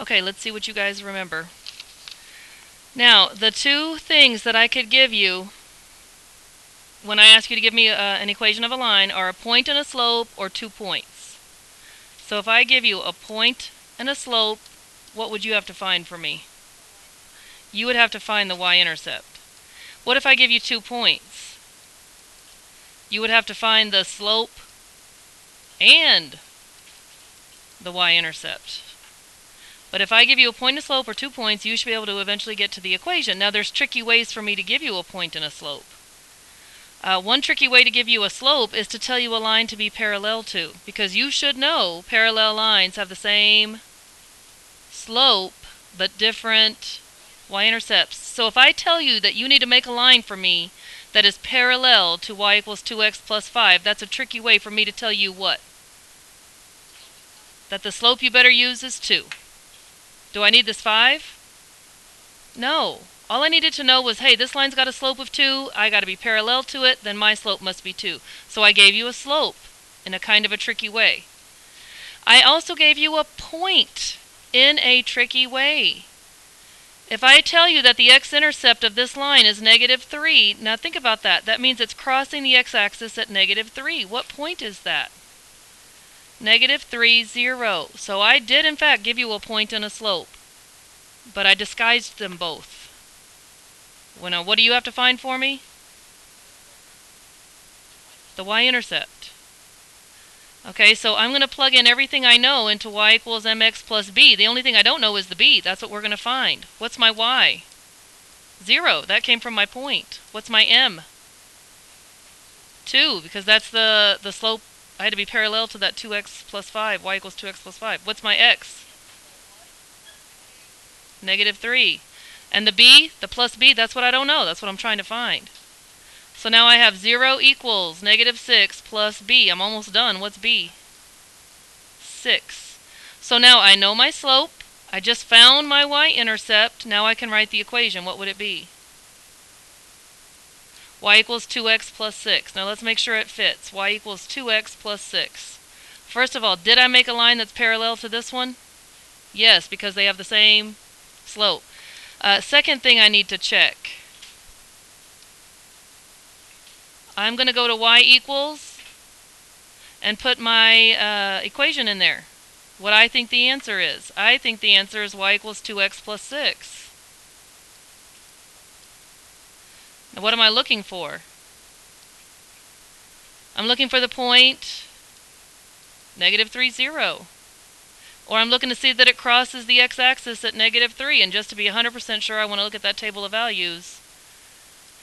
Okay, let's see what you guys remember. Now, the two things that I could give you when I ask you to give me an equation of a line are a point and a slope or 2 points. So if I give you a point and a slope, what would you have to find for me? You would have to find the y-intercept. What if I give you 2 points? You would have to find the slope and the y-intercept. But if I give you a point and a slope or 2 points, you should be able to eventually get to the equation. Now there's tricky ways for me to give you a point and a slope. One tricky way to give you a slope is to tell you a line to be parallel to, because you should know parallel lines have the same slope but different y-intercepts. So if I tell you that you need to make a line for me that is parallel to y equals 2x plus 5, that's a tricky way for me to tell you what? That the slope you better use is 2. Do I need this 5? No. All I needed to know was, hey, this line's got a slope of 2, I got to be parallel to it, then my slope must be 2. So I gave you a slope in a kind of a tricky way. I also gave you a point in a tricky way. If I tell you that the x-intercept of this line is -3, now think about that. That means it's crossing the x-axis at -3. What point is that? -3, 0. So I did, in fact, give you a point and a slope, but I disguised them both. Well, now, what do you have to find for me? The y-intercept. Okay, so I'm going to plug in everything I know into y equals mx plus b. The only thing I don't know is the b. That's what we're going to find. What's my y? 0. That came from my point. What's my m? 2, because that's the slope. I had to be parallel to that 2x plus 5. Y equals 2x plus 5. What's my x? -3. And the b, the plus b, that's what I don't know. That's what I'm trying to find. So now I have 0 equals -6 plus b. I'm almost done. What's b? 6. So now I know my slope. I just found my y-intercept. Now I can write the equation. What would it be? Y equals 2x plus 6. Now let's make sure it fits. Y equals 2x plus 6. First of all, did I make a line that's parallel to this one? Yes, because they have the same slope. Second thing I need to check. I'm going to go to y equals and put my equation in there. What I think the answer is. I think the answer is y equals 2x plus 6. Now what am I looking for? I'm looking for the point -3, 0. Or I'm looking to see that it crosses the x-axis at -3. And just to be 100% sure, I want to look at that table of values.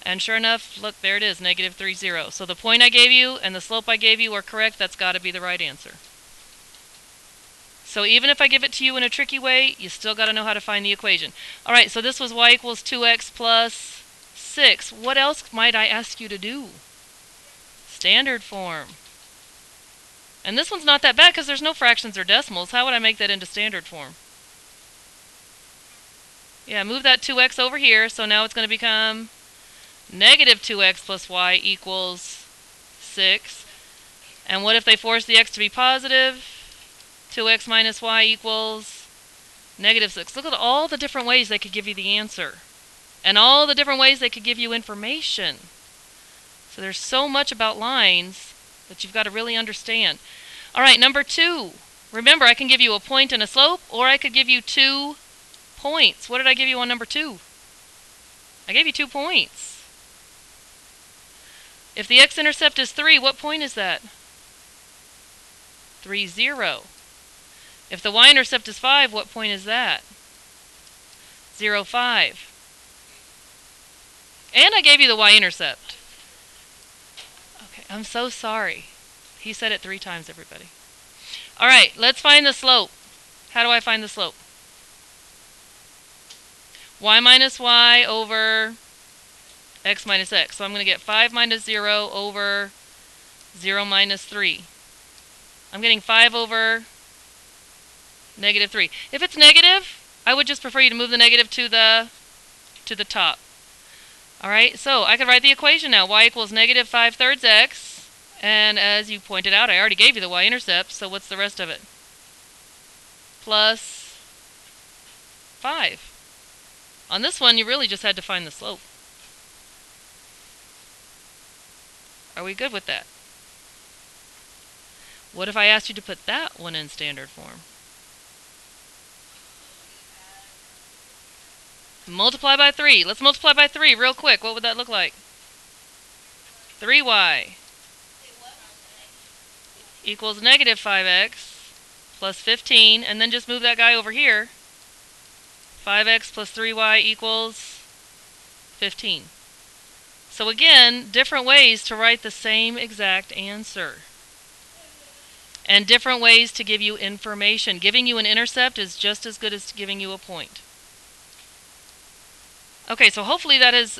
And sure enough, look, there it is, -3, 0. So the point I gave you and the slope I gave you are correct. That's got to be the right answer. So even if I give it to you in a tricky way, you still got to know how to find the equation. All right, so this was y equals 2x plus 6. What else might I ask you to do? Standard form. And this one's not that bad because there's no fractions or decimals. How would I make that into standard form? Yeah, move that 2x over here, so now it's going to become -2x plus y equals 6. And what if they force the x to be positive? 2x minus y equals -6. Look at all the different ways they could give you the answer. And all the different ways they could give you information. So there's so much about lines that you've got to really understand. All right, number 2. Remember, I can give you a point and a slope, or I could give you 2 points. What did I give you on number 2? I gave you 2 points. If the x-intercept is 3, what point is that? 3, 0. If the y-intercept is 5, what point is that? 0, 5. And I gave you the y-intercept. Okay, I'm so sorry. He said it 3 times, everybody. All right, let's find the slope. How do I find the slope? Y minus y over x minus x. So I'm going to get 5 minus 0 over 0 minus 3. I'm getting 5 over -3. If it's negative, I would just prefer you to move the negative to the top. All right, so I could write the equation now. Y equals -5/3 x. And as you pointed out, I already gave you the y-intercept, so what's the rest of it? Plus 5. On this one, you really just had to find the slope. Are we good with that? What if I asked you to put that one in standard form? Multiply by 3. Let's multiply by 3 real quick. What would that look like? 3y equals negative 5x plus 15, and then just move that guy over here. 5x plus 3y equals 15. So again, different ways to write the same exact answer. And different ways to give you information. Giving you an intercept is just as good as giving you a point. Okay, so hopefully that has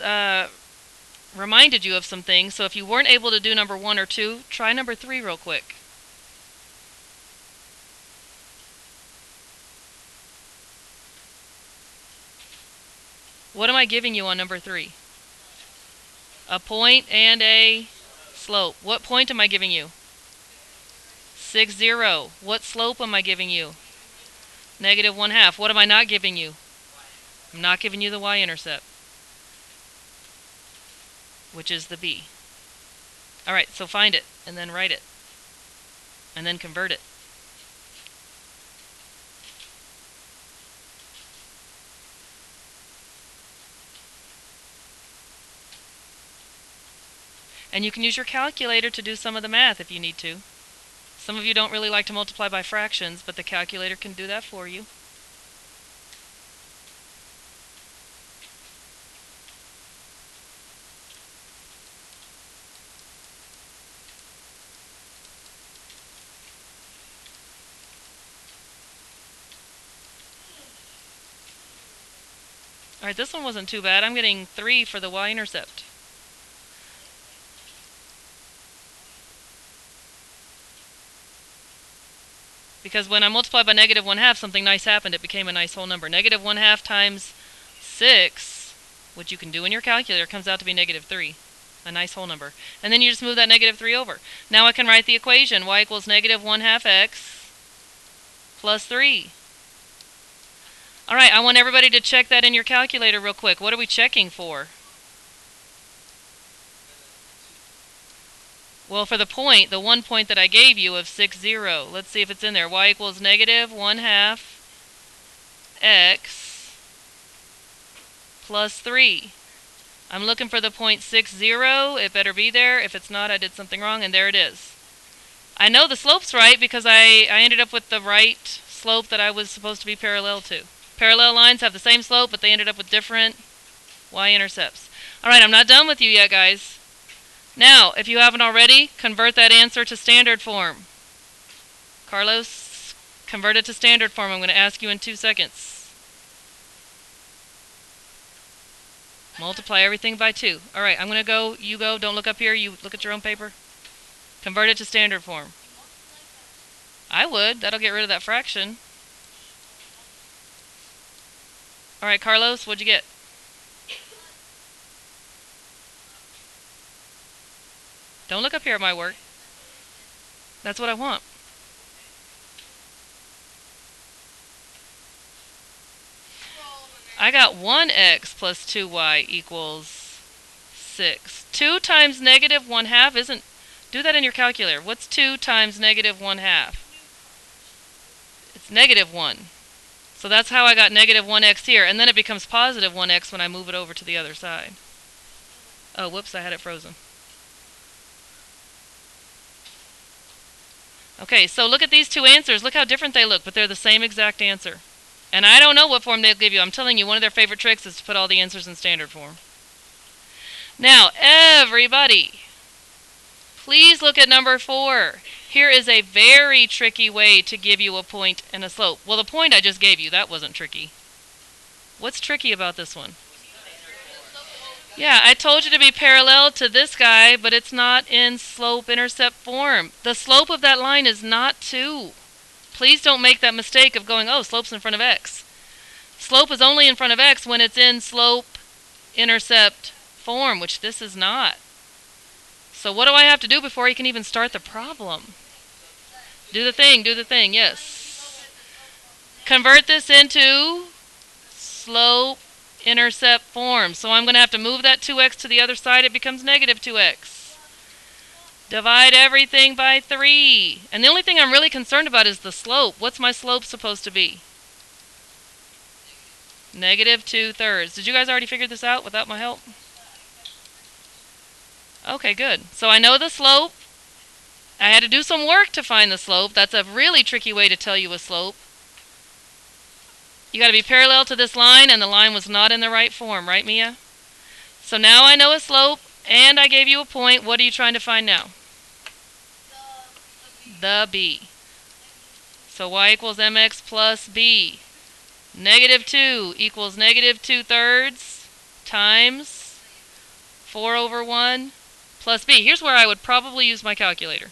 reminded you of some things. So if you weren't able to do number 1 or 2, try number 3 real quick. What am I giving you on number 3? A point and a slope. What point am I giving you? 6, 0. What slope am I giving you? Negative 1/2. What am I not giving you? I'm not giving you the y-intercept, which is the b. Alright, so find it, and then write it, and then convert it. And you can use your calculator to do some of the math if you need to. Some of you don't really like to multiply by fractions, but the calculator can do that for you. Alright, this one wasn't too bad. I'm getting 3 for the y-intercept. Because when I multiplied by negative 1/2, something nice happened. It became a nice whole number. Negative 1/2 times 6, which you can do in your calculator, comes out to be negative 3. A nice whole number. And then you just move that negative 3 over. Now I can write the equation. Y equals negative 1/2 x plus 3. Alright, I want everybody to check that in your calculator real quick. What are we checking for? Well, for the point, the 1 point that I gave you of 6, 0, let's see if it's in there. Y equals negative 1/2 x plus 3. I'm looking for the point 6, 0. It better be there. If it's not, I did something wrong, and there it is. I know the slope's right because I ended up with the right slope that I was supposed to be parallel to. Parallel lines have the same slope, but they ended up with different y-intercepts. Alright, I'm not done with you yet, guys. Now, if you haven't already, convert that answer to standard form. Carlos, convert it to standard form. I'm going to ask you in 2 seconds. Multiply everything by 2. Alright, I'm going to go. You go. Don't look up here. You look at your own paper. Convert it to standard form. I would. That'll get rid of that fraction. Alright, Carlos, what'd you get? Don't look up here at my work. That's what I want. I got 1x plus 2y equals 6. 2 times negative 1/2 isn't... Do that in your calculator. What's 2 times negative 1/2? It's negative 1. So that's how I got negative 1x here. And then it becomes positive 1x when I move it over to the other side. Oh, whoops, I had it frozen. Okay, so look at these two answers. Look how different they look, but they're the same exact answer. And I don't know what form they'll give you. I'm telling you, one of their favorite tricks is to put all the answers in standard form. Now, everybody, please look at number 4. Here is a very tricky way to give you a point and a slope. Well, the point I just gave you, that wasn't tricky. What's tricky about this one? Yeah, I told you to be parallel to this guy, but it's not in slope-intercept form. The slope of that line is not 2. Please don't make that mistake of going, oh, slope's in front of x. Slope is only in front of x when it's in slope-intercept form, which this is not. So what do I have to do before you can even start the problem? Do the thing, yes. Convert this into slope-intercept form. So I'm going to have to move that 2x to the other side. It becomes negative 2x. Divide everything by 3. And the only thing I'm really concerned about is the slope. What's my slope supposed to be? Negative 2/3. Did you guys already figure this out without my help? Okay, good. So I know the slope. I had to do some work to find the slope. That's a really tricky way to tell you a slope. You got to be parallel to this line, and the line was not in the right form, right, Mia? So now I know a slope, and I gave you a point. What are you trying to find now? The b. So y equals mx plus b. Negative 2 equals negative 2/3 times 4/1 plus b. Here's where I would probably use my calculator.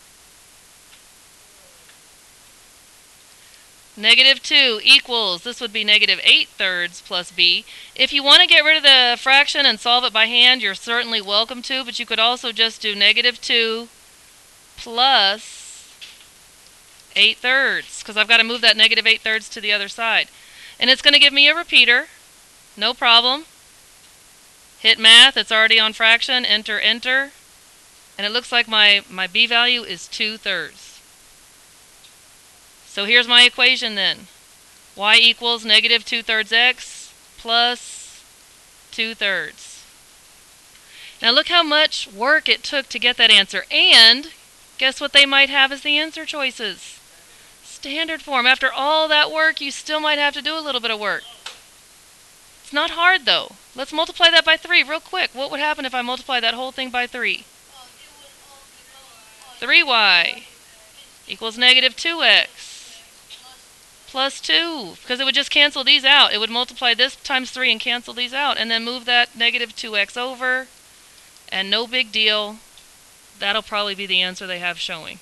Negative 2 equals, this would be negative 8/3 plus b. If you want to get rid of the fraction and solve it by hand, you're certainly welcome to, but you could also just do negative 2 plus 8/3, because I've got to move that negative 8/3 to the other side. And it's going to give me a repeater. No problem. Hit math, it's already on fraction, enter, enter. And it looks like my b value is 2/3. So here's my equation then. Y equals negative 2/3 x plus 2/3. Now look how much work it took to get that answer. And guess what they might have as the answer choices? Standard form. After all that work, you still might have to do a little bit of work. It's not hard though. Let's multiply that by 3 real quick. What would happen if I multiply that whole thing by 3? 3y equals negative 2x plus 2, because it would just cancel these out. It would multiply this times 3 and cancel these out, and then move that negative 2x over, and no big deal. That'll probably be the answer they have showing.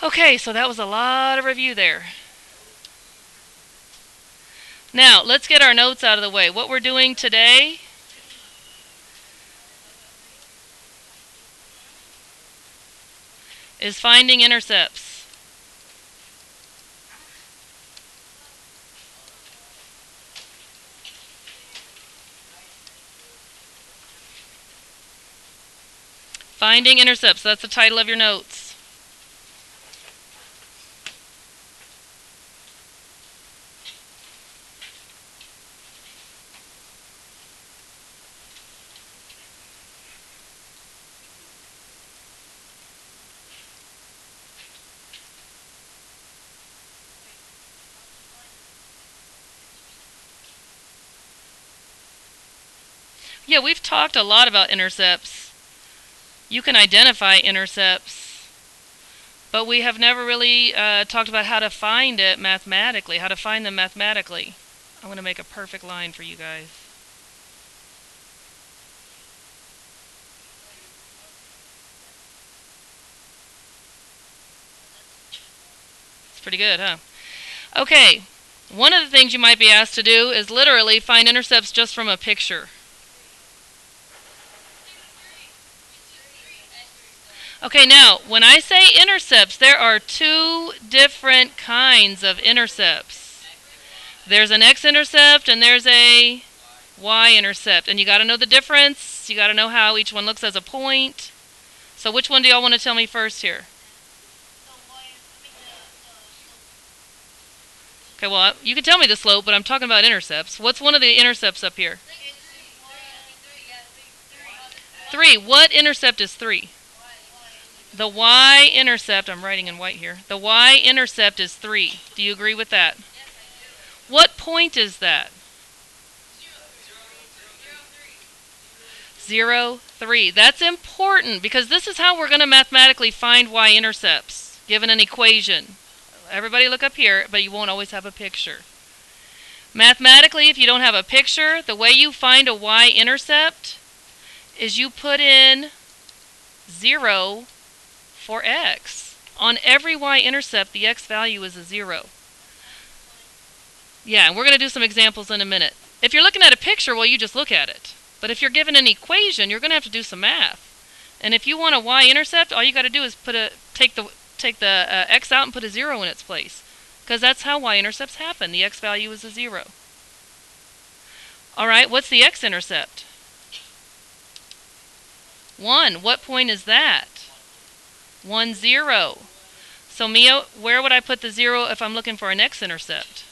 Okay, so that was a lot of review there. Now, let's get our notes out of the way. What we're doing today is finding intercepts. Finding intercepts, that's the title of your notes. Yeah, we've talked a lot about intercepts. You can identify intercepts, but we have never really talked about how to find it mathematically, how to find them mathematically. I'm going to make a perfect line for you guys. It's pretty good, huh? Okay, one of the things you might be asked to do is literally find intercepts just from a picture. Okay, now, when I say intercepts, there are two different kinds of intercepts. There's an x-intercept and there's a y-intercept. And you got to know the difference. You got to know how each one looks as a point. So which one do y'all want to tell me first here? Okay, well, you can tell me the slope, but I'm talking about intercepts. What's one of the intercepts up here? 3. What intercept is 3? The y-intercept, I'm writing in white here. The y-intercept is 3. Do you agree with that? What point is that? 0, 3. That's important because this is how we're going to mathematically find y-intercepts, given an equation. Everybody look up here, but you won't always have a picture. Mathematically, if you don't have a picture, the way you find a y-intercept is you put in 0 for x. On every y-intercept, the x value is a 0. Yeah, and we're going to do some examples in a minute. If you're looking at a picture, well, you just look at it. But if you're given an equation, you're going to have to do some math. And if you want a y-intercept, all you got to do is take the x out and put a 0 in its place. because that's how y-intercepts happen. The x value is a 0. All right, what's the x-intercept? 1. What point is that? 1, 0. So Mia, where would I put the 0 if I'm looking for an x-intercept?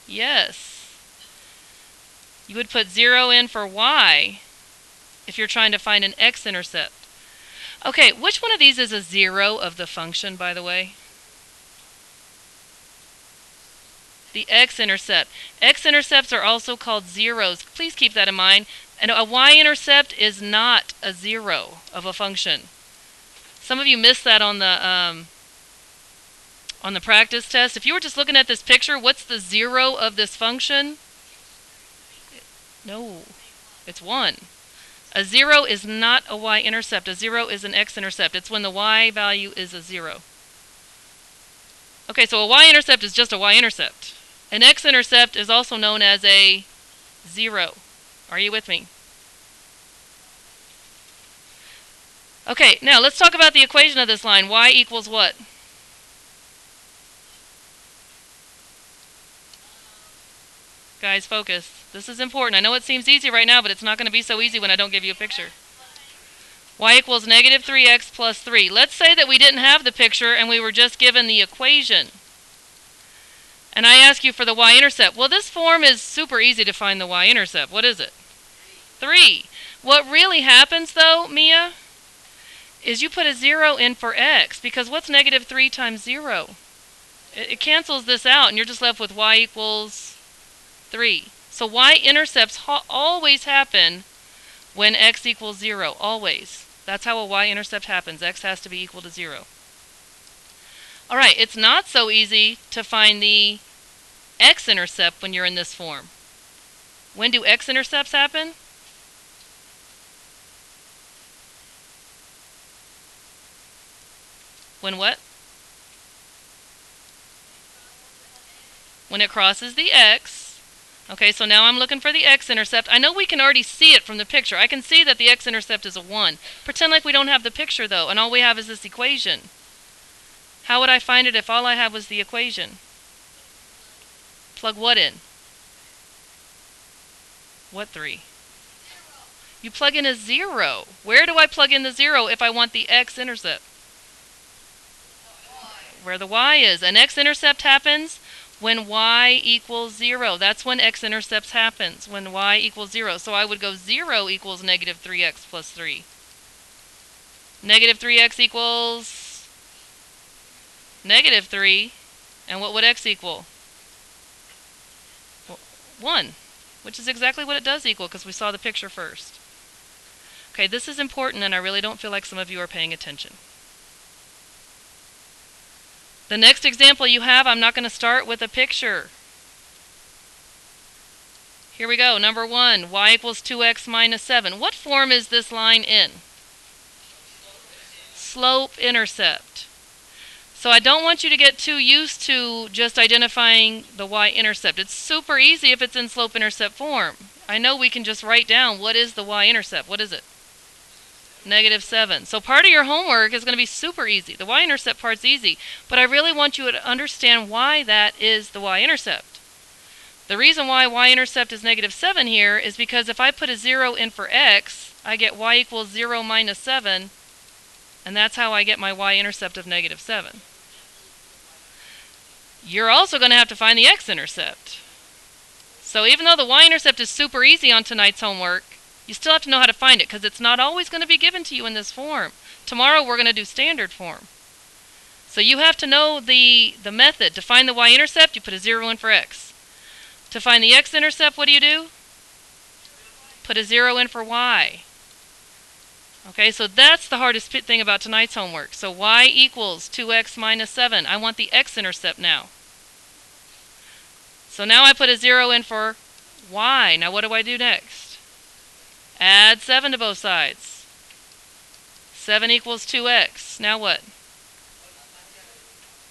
Yes. You would put 0 in for y if you're trying to find an x-intercept. Okay, which one of these is a 0 of the function, by the way? The x-intercept. X-intercepts are also called zeros. Please keep that in mind. And a y-intercept is not a 0 of a function. Some of you missed that on the practice test. If you were just looking at this picture, what's the 0 of this function? No, it's 1. A 0 is not a y-intercept. A 0 is an x-intercept. It's when the y value is a 0. Okay, so a y-intercept is just a y-intercept. An x-intercept is also known as a 0. Are you with me? Okay, now let's talk about the equation of this line. Y equals what? Guys, focus. This is important. I know it seems easy right now, but it's not going to be so easy when I don't give you a picture. Y equals negative 3x plus 3. Let's say that we didn't have the picture and we were just given the equation. And I ask you for the y-intercept. Well, this form is super easy to find the y-intercept. What is it? 3. What really happens, though, Mia, is you put a 0 in for x, because what's negative 3 times 0? It cancels this out, and you're just left with y equals 3. So y-intercepts always happen when x equals 0, always. That's how a y-intercept happens. X has to be equal to 0. All right, it's not so easy to find the x-intercept when you're in this form. When do x-intercepts happen? When what? When it crosses the x. Okay, so now I'm looking for the x-intercept. I know we can already see it from the picture. I can see that the x-intercept is a 1. Pretend like we don't have the picture, though, and all we have is this equation. How would I find it if all I had was the equation? Plug what in? What 3? You plug in a 0. Where do I plug in the 0 if I want the x-intercept? Where the y is. An x-intercept happens when y equals 0. That's when x-intercepts happens, when y equals 0. So I would go 0 equals negative 3x plus 3. Negative 3x equals negative 3. And what would x equal? 1, which is exactly what it does equal because we saw the picture first. Okay, this is important, and I really don't feel like some of you are paying attention. The next example you have, I'm not going to start with a picture. Here we go. Number 1, y equals 2x minus 7. What form is this line in? Slope-intercept. So I don't want you to get too used to just identifying the y-intercept. It's super easy if it's in slope-intercept form. I know we can just write down what is the y-intercept. What is it? Negative 7. So part of your homework is going to be super easy. The y-intercept part's easy, but I really want you to understand why that is the y-intercept. The reason why y-intercept is negative 7 here is because if I put a 0 in for x, I get y equals 0 minus 7, and that's how I get my y-intercept of negative 7. You're also going to have to find the x-intercept. So even though the y-intercept is super easy on tonight's homework, you still have to know how to find it because it's not always going to be given to you in this form. Tomorrow we're going to do standard form. So you have to know the method. To find the y-intercept, you put a 0 in for x. To find the x-intercept, what do? Put a 0 in for y. Okay, so that's the hardest thing about tonight's homework. So y equals 2x minus 7. I want the x-intercept now. So now I put a 0 in for y. Now what do I do next? Add 7 to both sides. 7 equals 2x. Now what?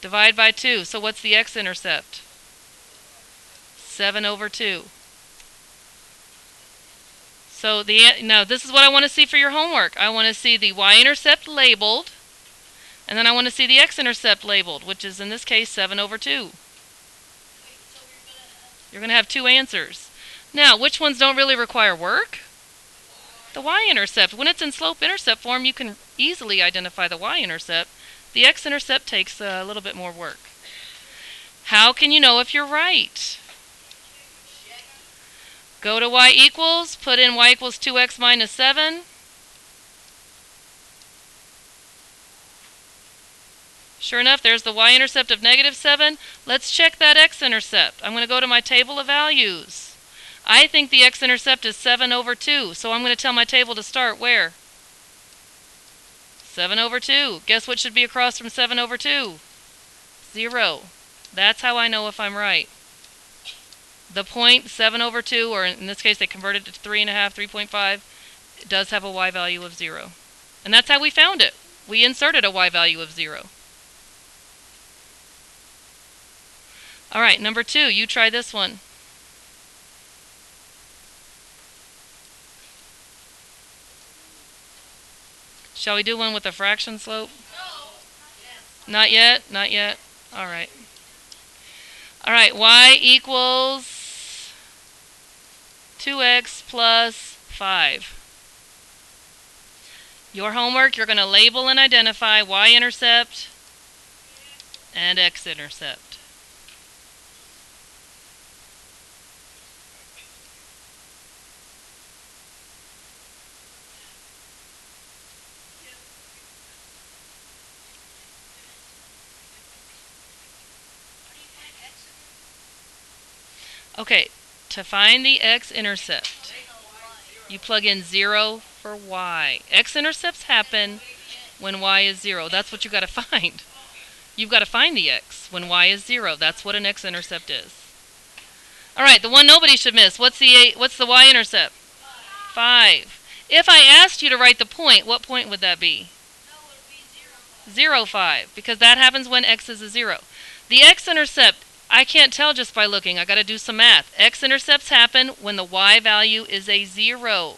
Divide by 2. So what's the x-intercept? 7 over 2. So now this is what I want to see for your homework. I want to see the y-intercept labeled. And then I want to see the x-intercept labeled, which is in this case 7 over 2. You're going to have two answers. Now, which ones don't really require work? The y-intercept. When it's in slope-intercept form, you can easily identify the y-intercept. The x-intercept takes a little bit more work. How can you know if you're right? Go to y equals, put in y equals 2x minus 7. Sure enough, there's the y-intercept of negative 7. Let's check that x-intercept. I'm going to go to my table of values. I think the x-intercept is 7 over 2, so I'm going to tell my table to start where? 7 over 2. Guess what should be across from 7 over 2? 0. That's how I know if I'm right. The point 7 over 2, or in this case they converted it to 3.5, 3.5, it does have a y value of 0. And that's how we found it. We inserted a y value of 0. Alright, number 2, you try this one. Shall we do one with a fraction slope? No. Not yet? Not yet? Alright. Alright, y equals 2x plus 5. Your homework, you're going to label and identify y-intercept and x-intercept. Okay, to find the x-intercept, you plug in 0 for y. X-intercepts happen when y is 0. That's what you got to find. You've got to find the x when y is 0. That's what an x-intercept is. All right, the one nobody should miss. What's the y-intercept? 5. If I asked you to write the point, what point would that be? 0, 5, because that happens when x is a 0. The x-intercept, I can't tell just by looking. I got to do some math. X-intercepts happen when the y value is a 0.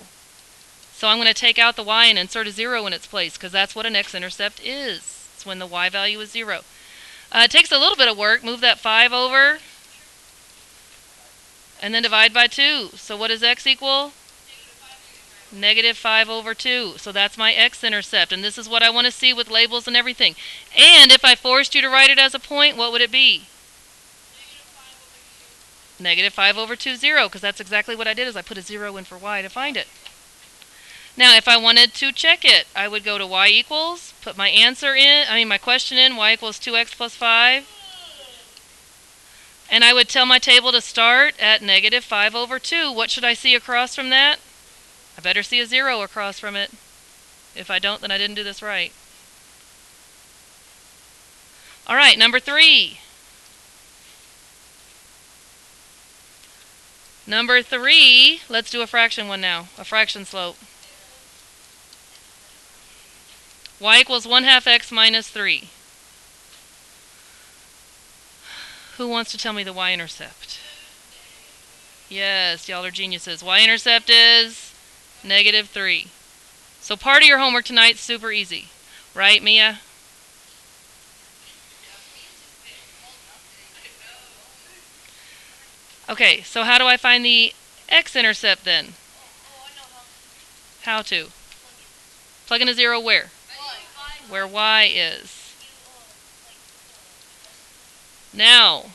So I'm going to take out the y and insert a 0 in its place, because that's what an x-intercept is. It's when the y value is 0. It takes a little bit of work. Move that 5 over, and then divide by 2. So what does x equal? Negative 5 over 2. So that's my x-intercept, and this is what I want to see with labels and everything. And if I forced you to write it as a point, what would it be? Negative 5 over 2, 0, because that's exactly what I did, is I put a 0 in for y to find it. Now, if I wanted to check it, I would go to y equals, put my answer in, my question in, y equals 2x plus 5. And I would tell my table to start at negative 5 over 2. What should I see across from that? I better see a 0 across from it. If I don't, then I didn't do this right. All right, number 3. Number 3, let's do a fraction one now, a fraction slope. Y equals 1/2 x minus 3. Who wants to tell me the y-intercept? Yes, y'all are geniuses. Y-intercept is negative 3. So part of your homework tonight is super easy. Right, Mia? Okay, so how do I find the x-intercept then? How to? Plug in a 0 where? Where y is. Now.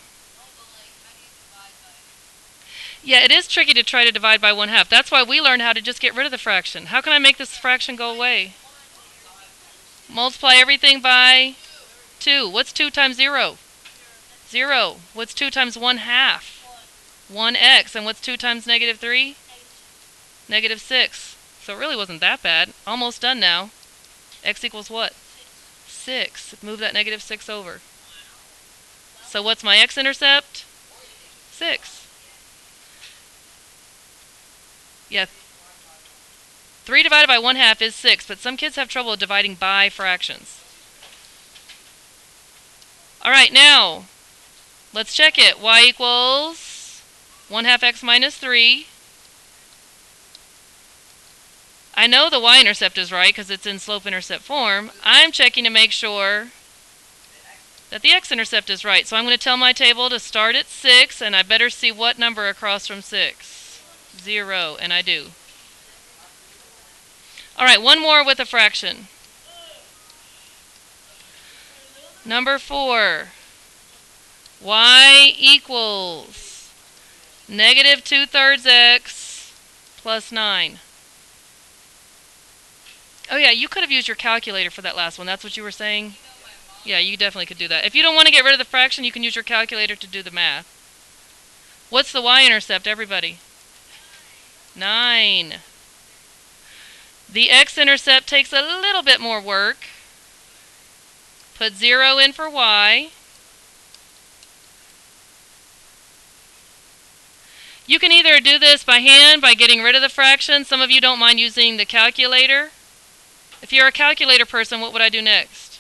Yeah, it is tricky to try to divide by 1/2. That's why we learned how to just get rid of the fraction. How can I make this fraction go away? Multiply everything by 2. What's 2 times 0? 0. What's 2 times 1/2? 1x. And what's 2 times negative 3? Negative 6. So it really wasn't that bad. Almost done now. X equals what? 6. Move that negative 6 over. So what's my x-intercept? 6. Yeah. 3 divided by 1/2 is 6, but some kids have trouble dividing by fractions. Alright, now, let's check it. Y equals 1/2 x minus 3. I know the y-intercept is right because it's in slope-intercept form. I'm checking to make sure that the x-intercept is right. So I'm going to tell my table to start at 6, and I better see what number across from 6. 0, and I do. All right, one more with a fraction. Number 4. Y equals negative 2/3 x plus 9. Oh yeah, you could have used your calculator for that last one. That's what you were saying? Yeah, you definitely could do that. If you don't want to get rid of the fraction, you can use your calculator to do the math. What's the y-intercept, everybody? 9. The x-intercept takes a little bit more work. Put 0 in for y. You can either do this by hand, by getting rid of the fraction. Some of you don't mind using the calculator. If you're a calculator person, what would I do next?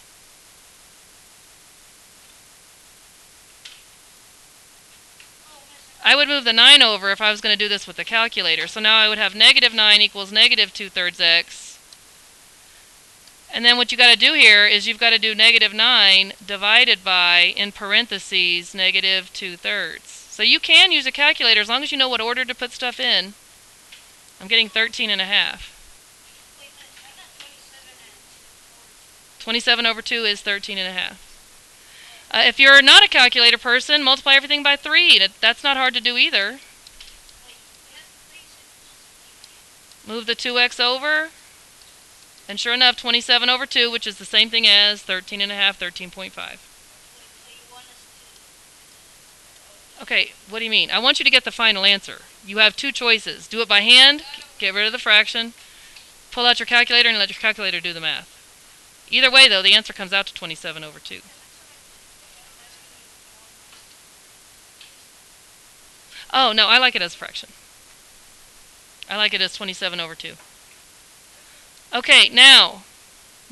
I would move the 9 over if I was going to do this with the calculator. So now I would have negative 9 equals negative 2/3 x. And then what you got to do here is you've got to do negative 9 divided by, in parentheses, negative 2/3. So you can use a calculator as long as you know what order to put stuff in. I'm getting 13.5. 27 over 2 is 13.5. If you're not a calculator person, multiply everything by 3. That's not hard to do either. Move the 2x over. And sure enough, 27 over 2, which is the same thing as 13.5, 13.5. Okay, what do you mean? I want you to get the final answer. You have two choices. Do it by hand, get rid of the fraction, pull out your calculator, and let your calculator do the math. Either way, though, the answer comes out to 27 over 2. Oh, no, I like it as a fraction. I like it as 27 over 2. Okay, now,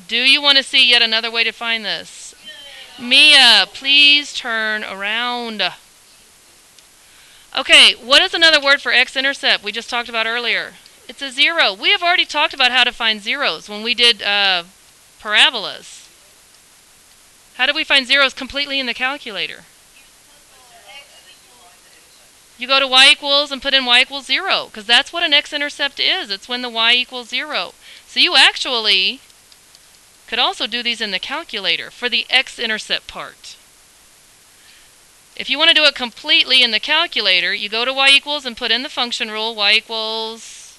do you want to see yet another way to find this? Mia, please turn around. Okay, what is another word for x-intercept we just talked about earlier? It's a 0. We have already talked about how to find zeros when we did parabolas. How do we find zeros completely in the calculator? You go to y equals and put in y equals 0, because that's what an x-intercept is. It's when the y equals 0. So you actually could also do these in the calculator for the x-intercept part. If you want to do it completely in the calculator, you go to y equals and put in the function rule, y equals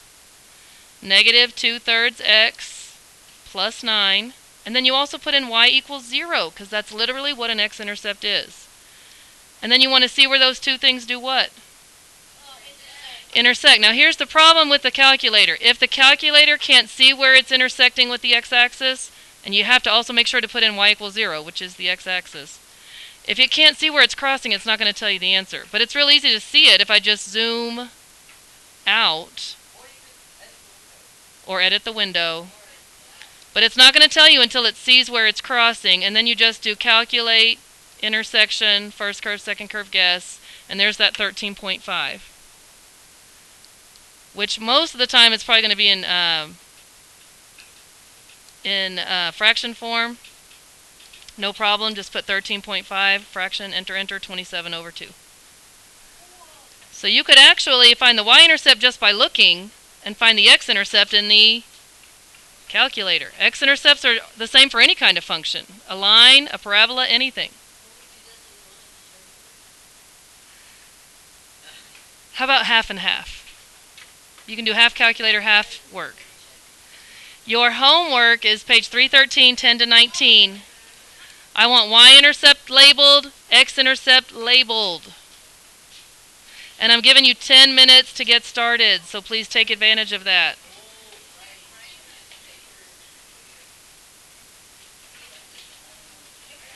negative 2/3 x plus 9. And then you also put in y equals 0, because that's literally what an x-intercept is. And then you want to see where those two things do what? Intersect. Now here's the problem with the calculator. If the calculator can't see where it's intersecting with the x-axis, and you have to also make sure to put in y equals 0, which is the x-axis. If it can't see where it's crossing, it's not going to tell you the answer. But it's real easy to see it if I just zoom out or edit the window. But it's not going to tell you until it sees where it's crossing, and then you just do calculate, intersection, first curve, second curve, guess, and there's that 13.5. Which most of the time it's probably going to be in fraction form. No problem, just put 13.5, fraction, enter, 27 over 2. So you could actually find the y-intercept just by looking and find the x-intercept in the calculator. X-intercepts are the same for any kind of function. A line, a parabola, anything. How about half and half? You can do half calculator, half work. Your homework is page 313, 10 to 19. I want y-intercept labeled, x-intercept labeled. And I'm giving you 10 minutes to get started, so please take advantage of that.